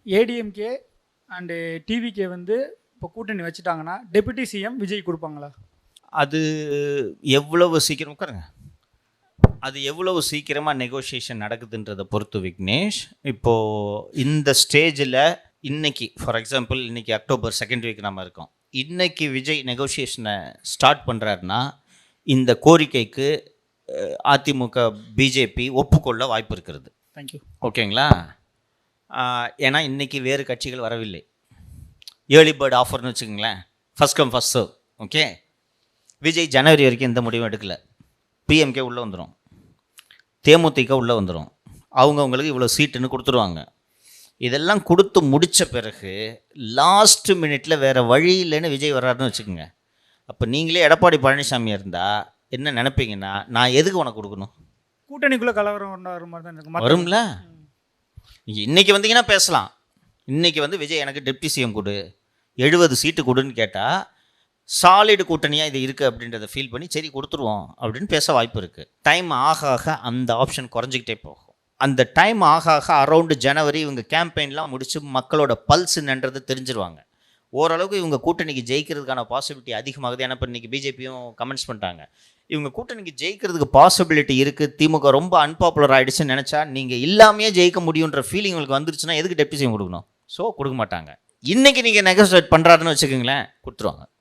ADMK and TVK வந்து இப்போ கூட்டணி வச்சுட்டாங்கன்னா டெபுட்டி சிஎம் விஜய் கொடுப்பாங்களா? அது எவ்வளவு சீக்கிரம் உட்காருங்க, அது எவ்வளவு சீக்கிரமாக நெகோஷியேஷன் நடக்குதுன்றதை பொறுத்து விக்னேஷ். இப்போது இந்த ஸ்டேஜில் இன்னைக்கு ஃபார் எக்ஸாம்பிள் இன்றைக்கி அக்டோபர் 2nd வீக் நம்ம இருக்கோம். இன்றைக்கி விஜய் நெகோஷியேஷனை ஸ்டார்ட் பண்ணுறாருன்னா இந்த கோரிக்கைக்கு அதிமுக பிஜேபி ஒப்புக்கொள்ள வாய்ப்பு இருக்கிறது. தேங்க்யூ. ஓகேங்களா? ஏன்னா இன்றைக்கி வேறு கட்சிகள் வரவில்லை. ஏர்லி பேர்ட் ஆஃபர்னு வச்சுக்கோங்களேன், first come first serve. Okay, Vijay ஜனவரி வரைக்கும் எந்த முடிவும் எடுக்கலை. பிஎம்கே உள்ளே வந்துடும், தேமுதிக உள்ளே வந்துடும், அவங்கவுங்களுக்கு இவ்வளோ சீட்டுன்னு கொடுத்துருவாங்க. இதெல்லாம் கொடுத்து முடித்த பிறகு லாஸ்ட் மினிட்ல வேறு வழி இல்லைன்னு விஜய் வர்றாருன்னு வச்சுக்கோங்க. அப்போ நீங்களே எடப்பாடி பழனிசாமி இருந்தால் என்ன நினைப்பீங்கன்னா, நான் எதுக்கு உனக்கு கொடுக்கணும்? கூட்டணிக்குள்ளே கலவரம் வர மாதிரி தான் இருக்கும். வரும்ல. இன்றைக்கி வந்தீங்கன்னா பேசலாம். இன்றைக்கி வந்து விஜய் எனக்கு டெப்டி சிஎம் கொடு, 70 சீட்டு கொடுன்னு கேட்டால் சாலிடு கூட்டணியாக இது இருக்குது அப்படின்றத ஃபீல் பண்ணி சரி கொடுத்துருவோம் அப்படின்னு பேச வாய்ப்பு இருக்குது. டைம் ஆக ஆக அந்த ஆப்ஷன் குறைஞ்சிக்கிட்டே போகும். அந்த டைம் ஆக ஆக அரௌண்டு ஜனவரி இவங்க கேம்பெயின்லாம் முடித்து மக்களோட பல்ஸ் என்னன்றது தெரிஞ்சிருவாங்க. ஓரளவுக்கு இவங்க கூட்டணிக்கு ஜெயிக்கிறதுக்கான பாசிபிலிட்டி அதிகமாகுது. ஏன்னா இப்போ இன்றைக்கி பிஜேபியும் கமெண்ட்ஸ் பண்ணிட்டாங்க, இவங்க கூட்டணிக்கு ஜெயிக்கிறதுக்கு பாசிபிலிட்டி இருக்குது, திமுக ரொம்ப அன்பாப்புலர் ஆகிடுச்சுன்னு நினச்சா நீங்கள் இல்லாமையே ஜெயிக்க முடியுன்ற ஃபீலிங் உங்களுக்கு வந்துருச்சுன்னா எதுக்கு டெப்டி சிஎம் கொடுக்கணும்? ஸோ கொடுக்க மாட்டாங்க. இன்றைக்கி நீங்கள் நெகோசியேட் பண்ணுறாருன்னு வச்சுக்கோங்களேன், கொடுத்துருவாங்க.